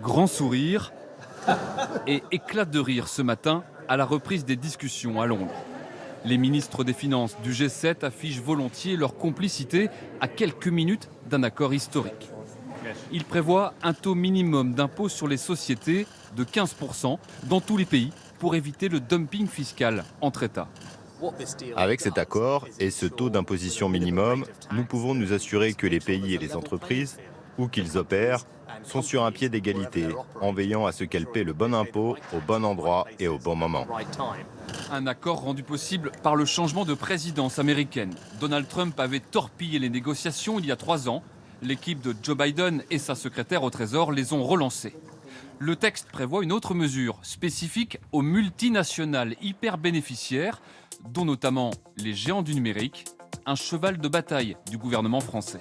Grand sourire et éclat de rire ce matin à la reprise des discussions à Londres. Les ministres des Finances du G7 affichent volontiers leur complicité à quelques minutes d'un accord historique. Ils prévoient un taux minimum d'impôt sur les sociétés de 15% dans tous les pays pour éviter le dumping fiscal entre États. Avec cet accord et ce taux d'imposition minimum, nous pouvons nous assurer que les pays et les entreprises, où qu'ils opèrent, sont sur un pied d'égalité, en veillant à ce qu'elles paient le bon impôt au bon endroit et au bon moment. Un accord rendu possible par le changement de présidence américaine. Donald Trump avait torpillé les négociations il y a 3 ans. L'équipe de Joe Biden et sa secrétaire au Trésor les ont relancées. Le texte prévoit une autre mesure spécifique aux multinationales hyper bénéficiaires, dont notamment les géants du numérique, un cheval de bataille du gouvernement français.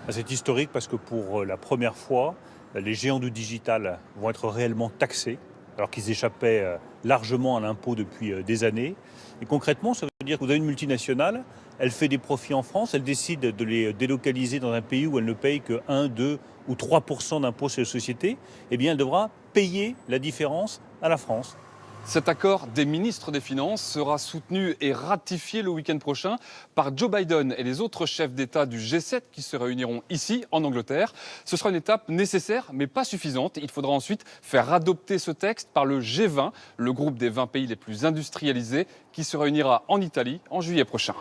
C'est historique parce que pour la première fois, les géants du digital vont être réellement taxés, alors qu'ils échappaient largement à l'impôt depuis des années. Et concrètement, ça veut dire que vous avez une multinationale, elle fait des profits en France, elle décide de les délocaliser dans un pays où elle ne paye que 1, 2 ou 3% d'impôt sur les sociétés, eh bien elle devra payer la différence à la France. Cet accord des ministres des Finances sera soutenu et ratifié le week-end prochain par Joe Biden et les autres chefs d'État du G7 qui se réuniront ici, en Angleterre. Ce sera une étape nécessaire, mais pas suffisante. Il faudra ensuite faire adopter ce texte par le G20, le groupe des 20 pays les plus industrialisés, qui se réunira en Italie en juillet prochain.